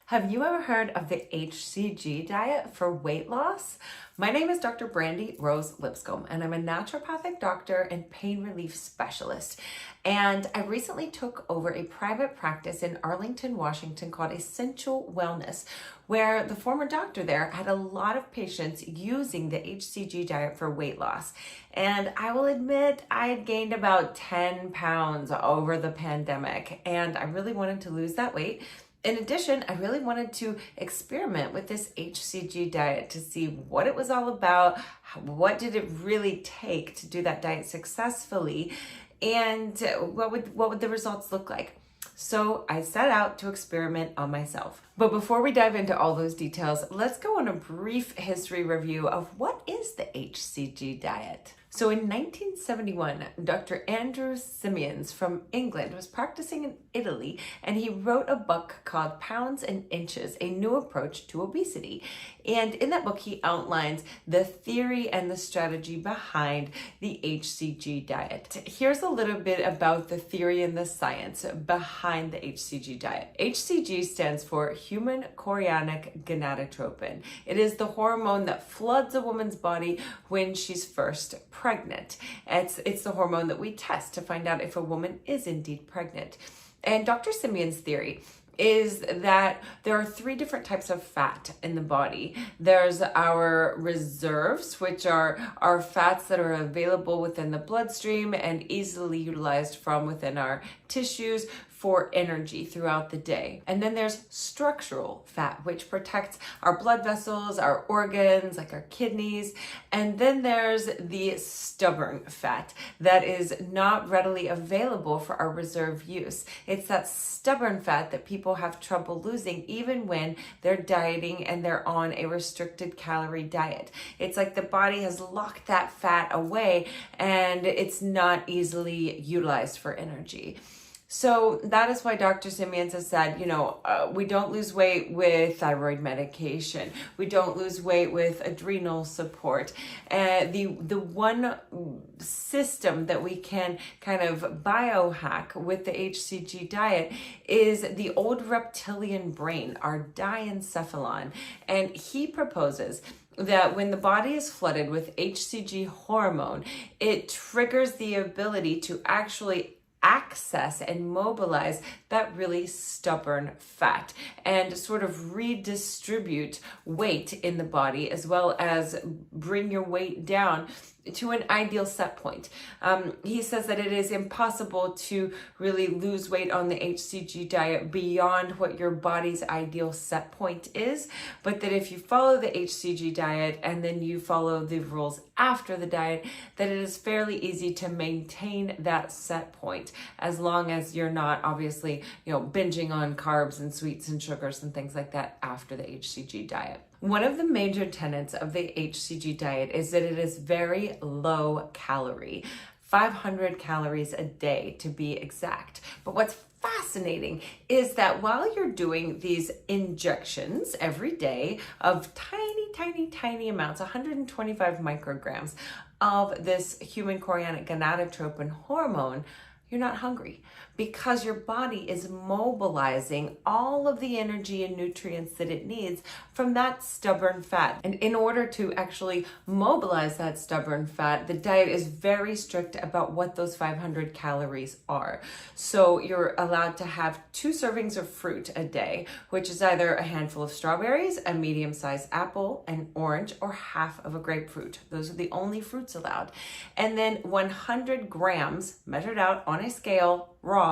Have you ever heard of the HCG diet for weight loss? My name is Dr. Brandy Rose Lipscomb, and I'm a naturopathic doctor and pain relief specialist. And I recently took over a private practice in Arlington, Washington called Essential Wellness, where the former doctor there had a lot of patients using the HCG diet for weight loss. And I will admit, I had gained about 10 pounds over the pandemic, and I really wanted to lose that weight. In addition, I really wanted to experiment with this HCG diet to see what it was all about, what did it really take to do that diet successfully, and what would the results look like. So I set out to experiment on myself. But before we dive into all those details, let's go on a brief history review of what is the HCG diet. So in 1971, Dr. Andrew Simians from England was practicing in Italy, and he wrote a book called Pounds and Inches, A New Approach to Obesity. And in that book, he outlines the theory and the strategy behind the HCG diet. Here's a little bit about the theory and the science behind the HCG diet. HCG stands for human chorionic gonadotropin. It is the hormone that floods a woman's body when she's first pregnant. It's the hormone that we test to find out if a woman is indeed pregnant. And Dr. Simian's theory is that there are three different types of fat in the body. There's our reserves, which are our fats that are available within the bloodstream and easily utilized from within our tissues for energy throughout the day. And then there's structural fat, which protects our blood vessels, our organs, like our kidneys. And then there's the stubborn fat that is not readily available for our reserve use. It's that stubborn fat that people have trouble losing even when they're dieting and they're on a restricted calorie diet. It's like the body has locked that fat away and it's not easily utilized for energy. So that is why Dr. Simians has said, we don't lose weight with thyroid medication. We don't lose weight with adrenal support. The one system that we can kind of biohack with the HCG diet is the old reptilian brain, our diencephalon. And he proposes that when the body is flooded with HCG hormone, it triggers the ability to actually access and mobilize that really stubborn fat and sort of redistribute weight in the body, as well as bring your weight down to an ideal set point. He says that it is impossible to really lose weight on the HCG diet beyond what your body's ideal set point is, but that if you follow the HCG diet and then you follow the rules after the diet, that it is fairly easy to maintain that set point as long as you're not obviously, binging on carbs and sweets and sugars and things like that after the HCG diet. One of the major tenets of the HCG diet is that it is very low calorie, 500 calories a day to be exact. But what's fascinating is that while you're doing these injections every day of tiny amounts, 125 micrograms of this human chorionic gonadotropin hormone, you're not hungry because your body is mobilizing all of the energy and nutrients that it needs from that stubborn fat. And in order to actually mobilize that stubborn fat, the diet is very strict about what those 500 calories are. So you're allowed to have 2 servings of fruit a day, which is either a handful of strawberries, a medium-sized apple, an orange, or half of a grapefruit. Those are the only fruits allowed. And then 100 grams measured out on a scale, raw,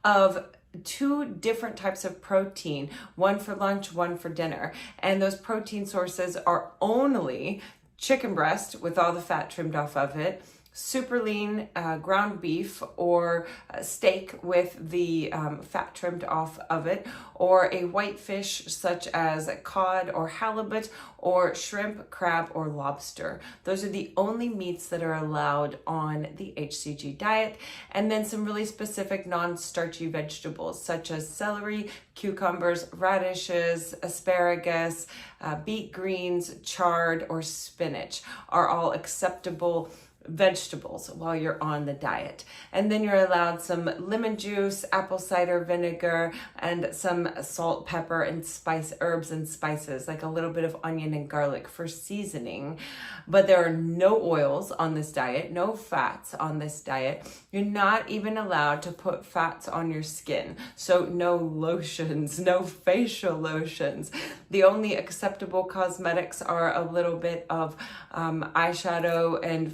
of 2 different types of protein, one for lunch, one for dinner. And those protein sources are only chicken breast with all the fat trimmed off of it, super lean ground beef or steak with the fat trimmed off of it, or a white fish such as cod or halibut, or shrimp, crab, or lobster. Those are the only meats that are allowed on the HCG diet. And then some really specific non-starchy vegetables such as celery, cucumbers, radishes, asparagus, beet greens, chard, or spinach are all acceptable vegetables while you're on the diet. And then you're allowed some lemon juice, apple cider vinegar, and some salt, pepper, and herbs and spices, like a little bit of onion and garlic for seasoning. But there are no oils on this diet, no fats on this diet. You're not even allowed to put fats on your skin. So no lotions, no facial lotions. The only acceptable cosmetics are a little bit of eyeshadow and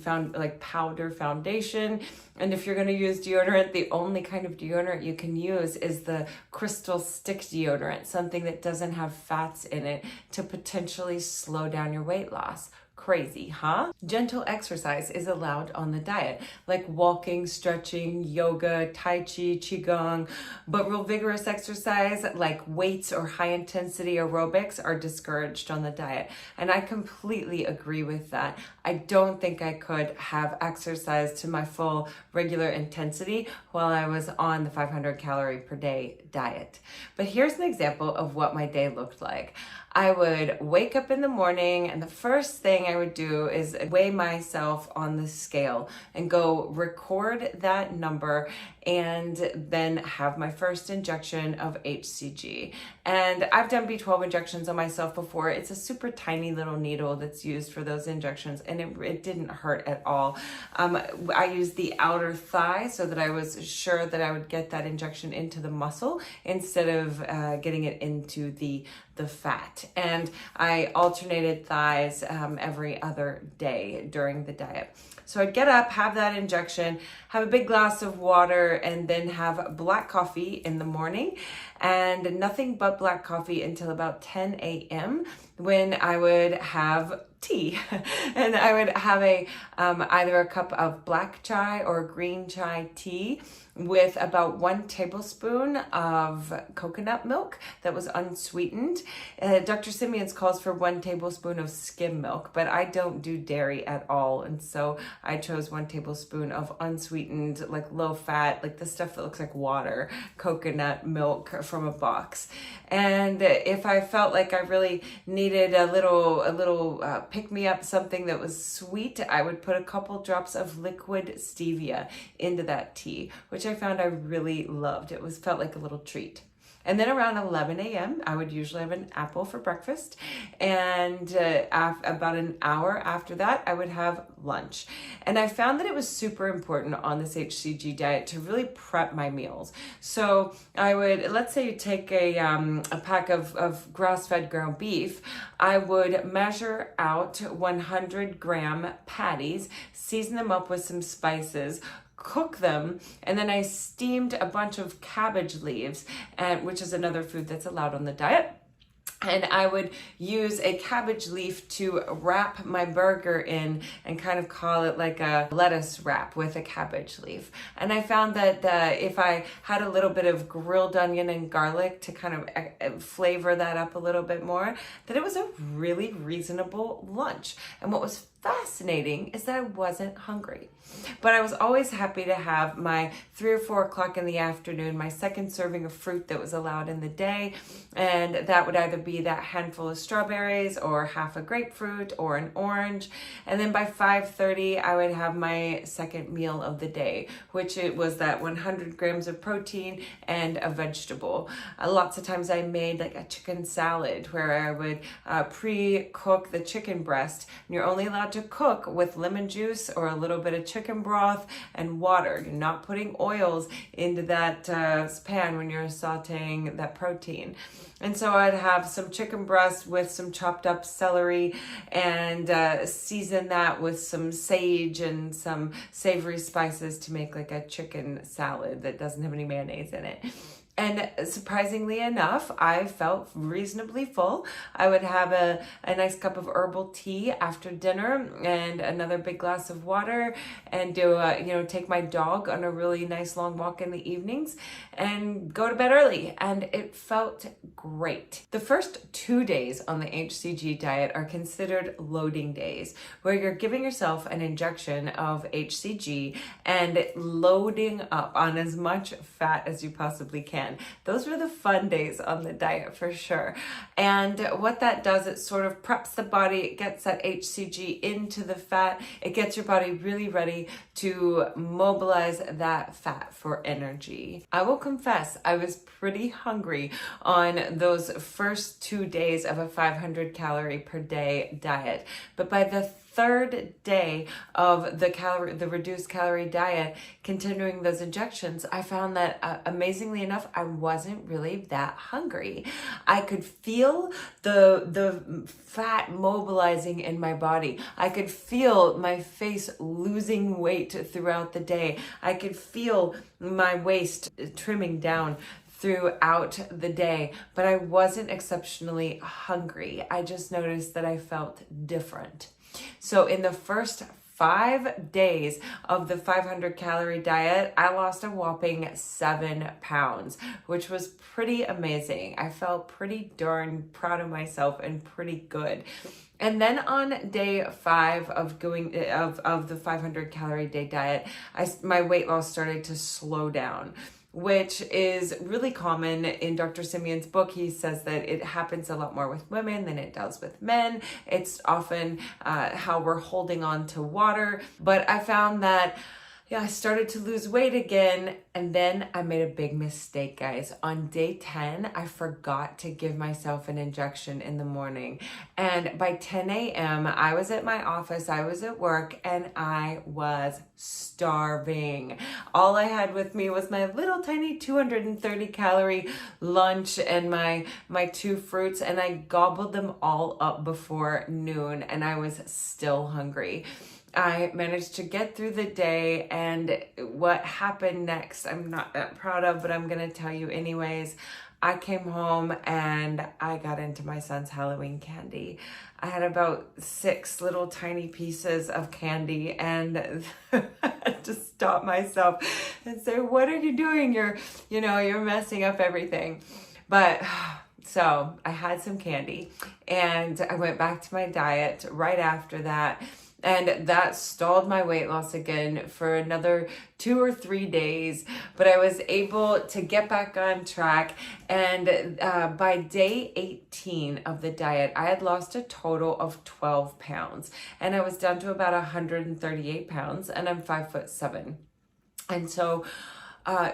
powder foundation. And if you're going to use deodorant, the only kind of deodorant you can use is the crystal stick deodorant, something that doesn't have fats in it to potentially slow down your weight loss. Crazy, huh? Gentle exercise is allowed on the diet, like walking, stretching, yoga, tai chi, qigong, but real vigorous exercise like weights or high intensity aerobics are discouraged on the diet. And I completely agree with that. I don't think I could have exercised to my full regular intensity while I was on the 500 calorie per day diet. But here's an example of what my day looked like. I would wake up in the morning, and the first thing I would do is weigh myself on the scale and go record that number and then have my first injection of HCG. And I've done B12 injections on myself before. It's a super tiny little needle that's used for those injections, and it didn't hurt at all. I used the outer thigh so that I was sure that I would get that injection into the muscle instead of getting it into the fat. And I alternated thighs every other day during the diet. So I'd get up, have that injection, have a big glass of water, and then have black coffee in the morning, and nothing but black coffee until about 10 a.m. when I would have tea. And I would have either a cup of black chai or green chai tea with about 1 tablespoon of coconut milk that was unsweetened. Dr. Simeon's calls for 1 tablespoon of skim milk, but I don't do dairy at all. And so I chose 1 tablespoon of unsweetened, like low fat, like the stuff that looks like water, coconut milk from a box. And if I felt like I really needed a little pick me up, something that was sweet, I would put a couple drops of liquid stevia into that tea, which I found I really loved. It felt like a little treat. And then around 11 a.m., I would usually have an apple for breakfast. And about an hour after that, I would have lunch. And I found that it was super important on this HCG diet to really prep my meals. So I would, let's say you take a pack of grass-fed ground beef, I would measure out 100-gram patties, season them up with some spices, cook them, and then I steamed a bunch of cabbage leaves, which is another food that's allowed on the diet. And I would use a cabbage leaf to wrap my burger in and kind of call it like a lettuce wrap with a cabbage leaf. And I found that if I had a little bit of grilled onion and garlic to kind of flavor that up a little bit more, that it was a really reasonable lunch. And what was fascinating is that I wasn't hungry. But I was always happy to have my 3 or 4 o'clock in the afternoon, my second serving of fruit that was allowed in the day. And that would either be that handful of strawberries or half a grapefruit or an orange. And then by 5:30, I would have my second meal of the day, which it was that 100 grams of protein and a vegetable. Lots of times I made like a chicken salad where I would pre-cook the chicken breast. And you're only allowed to cook with lemon juice or a little bit of chicken broth and water. You're not putting oils into that pan when you're sauteing that protein. And so I'd have some chicken breast with some chopped up celery and season that with some sage and some savory spices to make like a chicken salad that doesn't have any mayonnaise in it. And surprisingly enough, I felt reasonably full. I would have a nice cup of herbal tea after dinner and another big glass of water and take my dog on a really nice long walk in the evenings and go to bed early. And it felt great. The first 2 days on the HCG diet are considered loading days, where you're giving yourself an injection of HCG and loading up on as much fat as you possibly can. again. Those were the fun days on the diet for sure. And what that does, it sort of preps the body, it gets that HCG into the fat, it gets your body really ready to mobilize that fat for energy. I will confess, I was pretty hungry on those first 2 days of a 500 calorie per day diet. But by the third day of the reduced calorie diet, continuing those injections, I found that amazingly enough, I wasn't really that hungry. I could feel the fat mobilizing in my body. I could feel my face losing weight throughout the day. I could feel my waist trimming down throughout the day, but I wasn't exceptionally hungry. I just noticed that I felt different. So in the first 5 days of the 500 calorie diet, I lost a whopping 7 pounds, which was pretty amazing. I felt pretty darn proud of myself and pretty good. And then on day 5 of the 500 calorie day diet, my weight loss started to slow down, which is really common. In Dr. Simeon's book, he says that it happens a lot more with women than it does with men. It's often how we're holding on to water. But I found that I started to lose weight again, and then I made a big mistake, guys. On day 10, I forgot to give myself an injection in the morning. And by 10 a.m., I was at my office, I was at work, and I was starving. All I had with me was my little tiny 230 calorie lunch and my 2 fruits, and I gobbled them all up before noon, and I was still hungry. I managed to get through the day, and what happened next, I'm not that proud of, but I'm going to tell you anyways. I came home and I got into my son's Halloween candy. I had about 6 little tiny pieces of candy, and I had to stop myself and say, what are you doing? You're messing up everything. But so I had some candy, and I went back to my diet right after that. And that stalled my weight loss again for another 2 or 3 days, but I was able to get back on track. And by day 18 of the diet, I had lost a total of 12 pounds, and I was down to about 138 pounds, and I'm 5'7". And so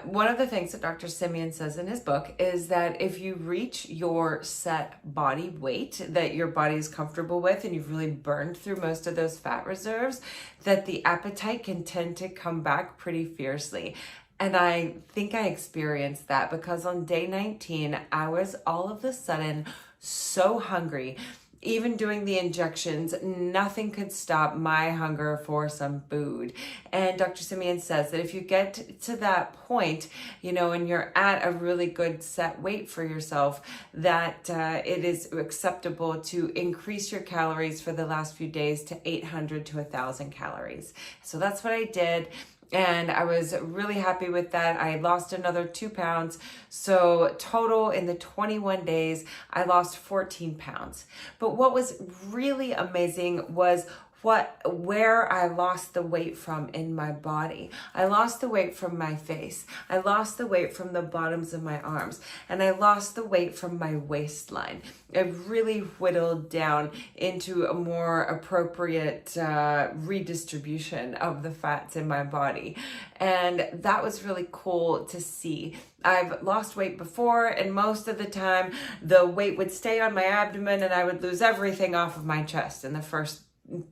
one of the things that Dr. Simeon says in his book is that if you reach your set body weight that your body is comfortable with, and you've really burned through most of those fat reserves, that the appetite can tend to come back pretty fiercely. And I think I experienced that, because on day 19, I was all of a sudden so hungry. Even doing the injections, nothing could stop my hunger for some food. And Dr. Simeon says that if you get to that point, and you're at a really good set weight for yourself, that it is acceptable to increase your calories for the last few days to 800 to 1,000 calories. So that's what I did. And I was really happy with that. I lost another 2 pounds. So total in the 21 days, I lost 14 pounds. But what was really amazing was where I lost the weight from in my body. I lost the weight from my face. I lost the weight from the bottoms of my arms, and I lost the weight from my waistline. It really whittled down into a more appropriate redistribution of the fats in my body. And that was really cool to see. I've lost weight before, and most of the time the weight would stay on my abdomen, and I would lose everything off of my chest in the first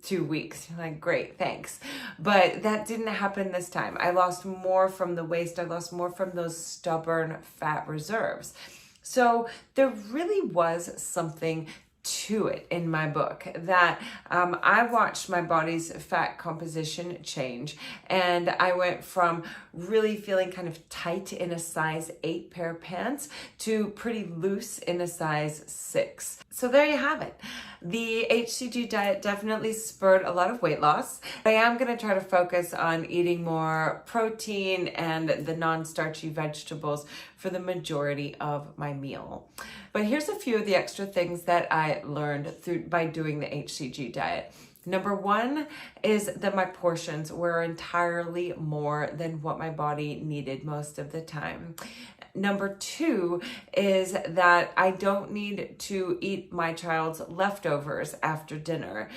2 weeks. You're like, great, thanks. But that didn't happen this time. I lost more from the waist. I lost more from those stubborn fat reserves. So there really was something to it in my book, that I watched my body's fat composition change, and I went from really feeling kind of tight in a size 8 pair of pants to pretty loose in a size 6. So there you have it. The HCG diet definitely spurred a lot of weight loss. I am going to try to focus on eating more protein and the non-starchy vegetables for the majority of my meal. But here's a few of the extra things that I learned by doing the HCG diet. Number one is that my portions were entirely more than what my body needed most of the time. Number two is that I don't need to eat my child's leftovers after dinner.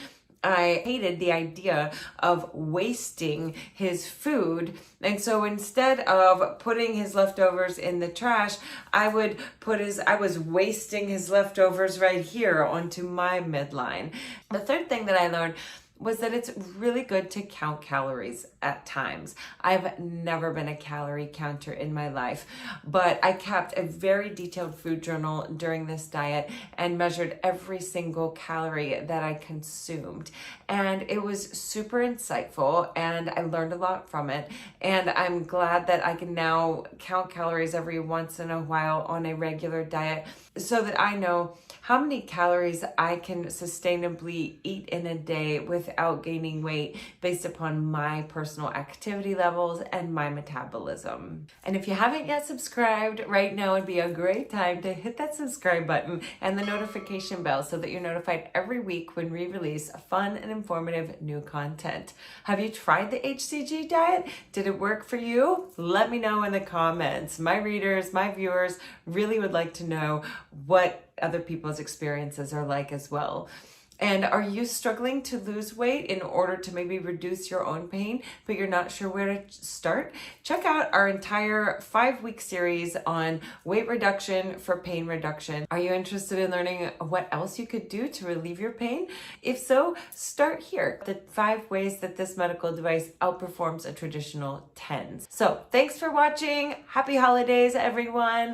I hated the idea of wasting his food. And so instead of putting his leftovers in the trash, I was wasting his leftovers right here onto my midline. The third thing that I learned was that it's really good to count calories at times. I've never been a calorie counter in my life, but I kept a very detailed food journal during this diet and measured every single calorie that I consumed. And it was super insightful and I learned a lot from it. And I'm glad that I can now count calories every once in a while on a regular diet so that I know how many calories I can sustainably eat in a day without gaining weight based upon my personal activity levels and my metabolism. And if you haven't yet subscribed, right now would be a great time to hit that subscribe button and the notification bell so that you're notified every week when we release fun and informative new content. Have you tried the HCG diet? Did it work for you? Let me know in the comments. My readers, my viewers really would like to know what other people's experiences are like as well. And are you struggling to lose weight in order to maybe reduce your own pain, but you're not sure where to start? Check out our entire 5-week series on weight reduction for pain reduction. Are you interested in learning what else you could do to relieve your pain? If so, start here. The 5 ways that this medical device outperforms a traditional TENS. So thanks for watching. Happy holidays, everyone.